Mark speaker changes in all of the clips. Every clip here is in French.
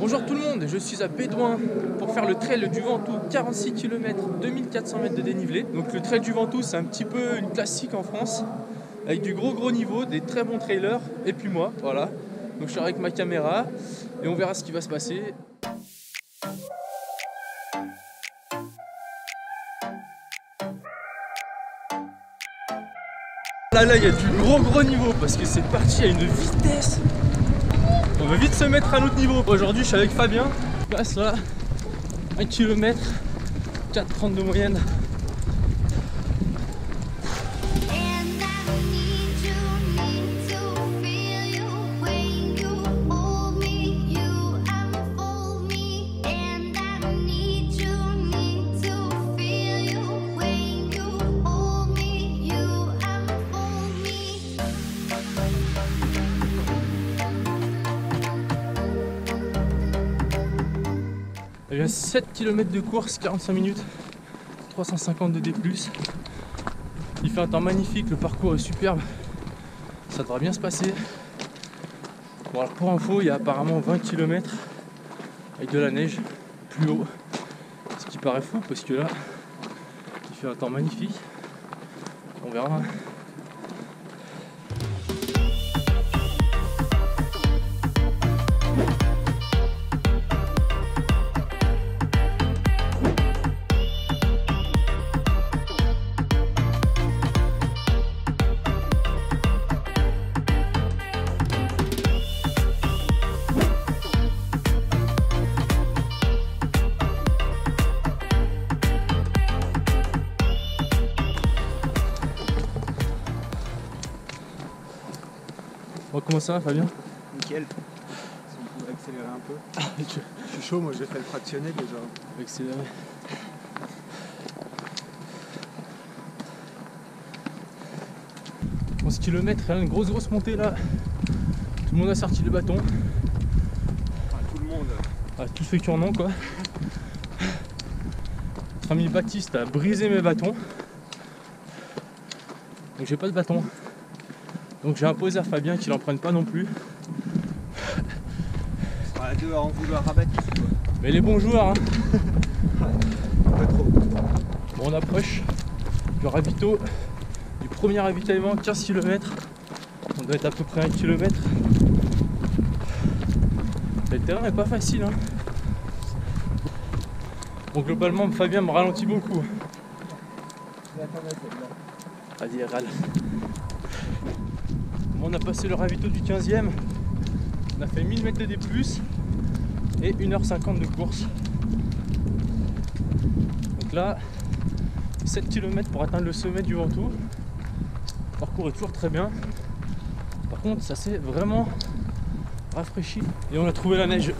Speaker 1: Bonjour tout le monde, je suis à Bédouin pour faire le trail du Ventoux, 46 km, 2400 mètres de dénivelé. Donc le trail du Ventoux, c'est un petit peu une classique en France, avec du gros niveau, des très bons trailers, et puis moi, voilà. Donc je suis avec ma caméra et on verra ce qui va se passer. Là, il y a du gros niveau parce que c'est parti à une vitesse. On va vite se mettre à un autre niveau. Aujourd'hui, je suis avec Fabien. Je passe là, 1 km, 4,30 de moyenne. Il y a 7 km de course, 45 minutes, 350 de D+. Il fait un temps magnifique, le parcours est superbe, ça devrait bien se passer. Bon, alors pour info, il y a apparemment 20 km avec de la neige plus haut, ce qui paraît fou parce que là, il fait un temps magnifique. On verra. Bon, comment ça va, Fabien?
Speaker 2: Nickel. Si on pouvait accélérer un peu. Je suis chaud, moi j'ai fait le fractionné déjà.
Speaker 1: Accélérer. 11 km, une grosse montée là. Tout le monde a sorti le bâton.
Speaker 2: Enfin, tout le monde.
Speaker 1: Ah, tous ceux qui en ont quoi. Notre ami Baptiste a brisé mes bâtons. Donc j'ai pas de bâton. Donc j'ai imposé à Fabien qu'il en prenne pas non plus.
Speaker 2: On sera à deux à en vouloir à Baptiste quoi.
Speaker 1: Mais les bons joueurs hein.
Speaker 2: Pas trop.
Speaker 1: Bon, on approche du ravito, du premier ravitaillement, 15 km. On doit être à peu près 1 km. Le terrain n'est pas facile hein. Bon, globalement Fabien me ralentit beaucoup. Vas-y, râle. On a passé le ravito du 15e, on a fait 1000 mètres de D+, et 1h50 de course. Donc là, 7 km pour atteindre le sommet du Ventoux. Le parcours est toujours très bien. Par contre, ça s'est vraiment rafraîchi et on a trouvé la neige.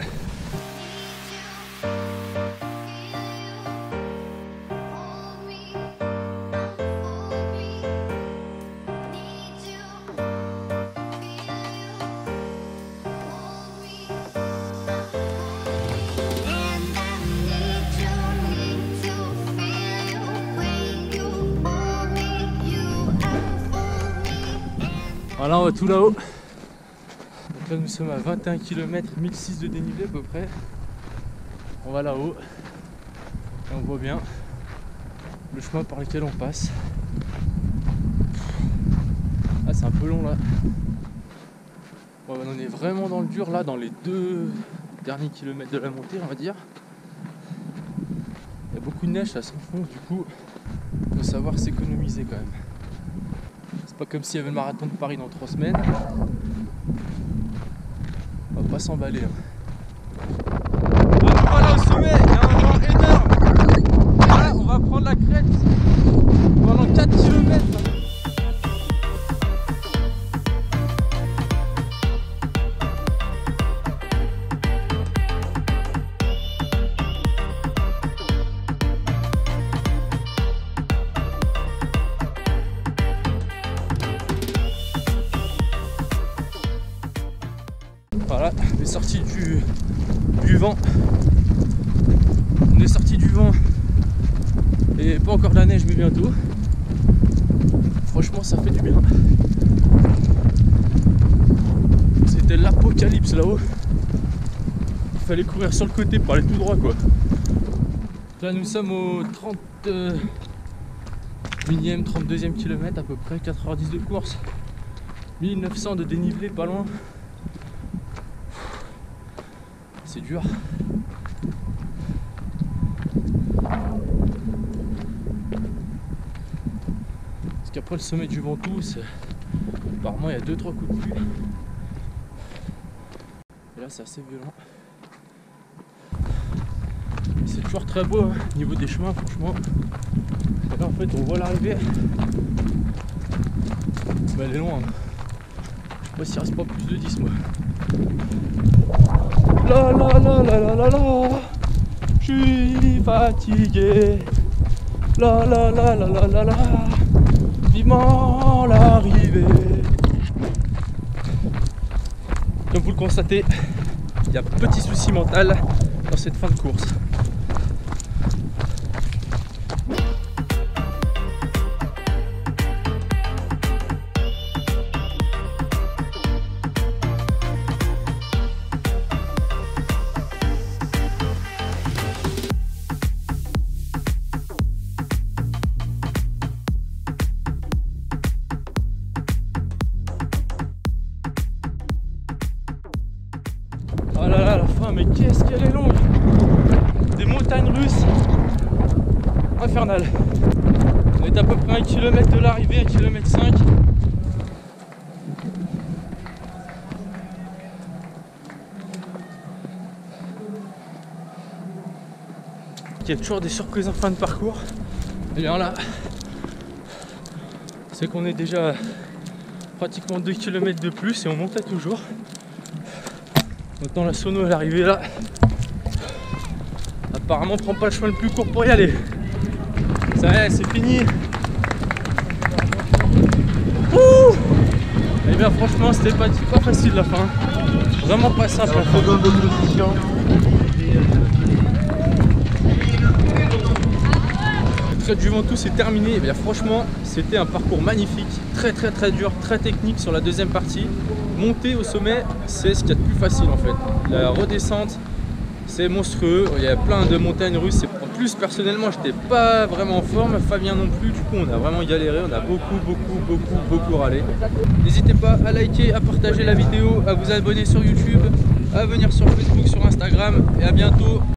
Speaker 1: Voilà, on va tout là-haut. Donc là nous sommes à 21 km, 1006 de dénivelé à peu près. On va là-haut et on voit bien le chemin par lequel on passe. Ah, c'est un peu long là. Bon, on est vraiment dans le dur là, dans les 2 derniers kilomètres de la montée on va dire. Il y a beaucoup de neige, ça s'enfonce, du coup il faut savoir s'économiser quand même. C'est pas comme s'il y avait le marathon de Paris dans 3 semaines. On va pas s'emballer. Voilà au sommet, il y a un vent énorme. Voilà, on va prendre la crête pendant 4 km. Voilà, on est sorti du vent. On est sorti du vent et pas encore de la neige mais bientôt. Franchement ça fait du bien. C'était l'apocalypse là-haut. fallait courir sur le côté pour aller tout droit quoi. Là nous sommes au 30 millième, 32e kilomètre à peu près, 4h10 de course, 1900 de dénivelé pas loin. C'est dur. Parce qu'après le sommet du Ventoux, apparemment il y a 2-3 coups de pluie. Et là c'est assez violent. C'est toujours très beau hein, au niveau des chemins franchement. Et là en fait on voit l'arrivée. Mais elle est loin. Je sais pas s'il reste pas plus de 10 moi. La la la la la la la. Je suis fatigué. La la la la la la la. Vivement l'arrivée. Comme vous le constatez, il y a petit souci mental dans cette fin de course. Oh là là, la fin, mais qu'est-ce qu'elle est longue! Des montagnes russes infernales. On est à peu près 1 km de l'arrivée, 1 km 5. Il y a toujours des surprises en fin de parcours. Et bien là, c'est qu'on est déjà pratiquement 2 km de plus et on montait toujours. Maintenant la sono à l'arrivée là, apparemment prend pas le chemin le plus court pour y aller. Ça y est, c'est fini. Ouh. Et bien franchement c'était pas facile la fin. Vraiment pas simple. La seconde de position. Le trait du Ventoux c'est terminé. Et bien franchement c'était un parcours magnifique, très dur, très technique sur la deuxième partie. Monter au sommet, c'est ce qu'il y a de plus facile en fait. La redescente, c'est monstrueux. Il y a plein de montagnes russes. En plus, personnellement, j'étais pas vraiment en forme. Fabien non plus. Du coup, on a vraiment galéré. On a beaucoup râlé. N'hésitez pas à liker, à partager la vidéo, à vous abonner sur YouTube, à venir sur Facebook, sur Instagram. Et à bientôt.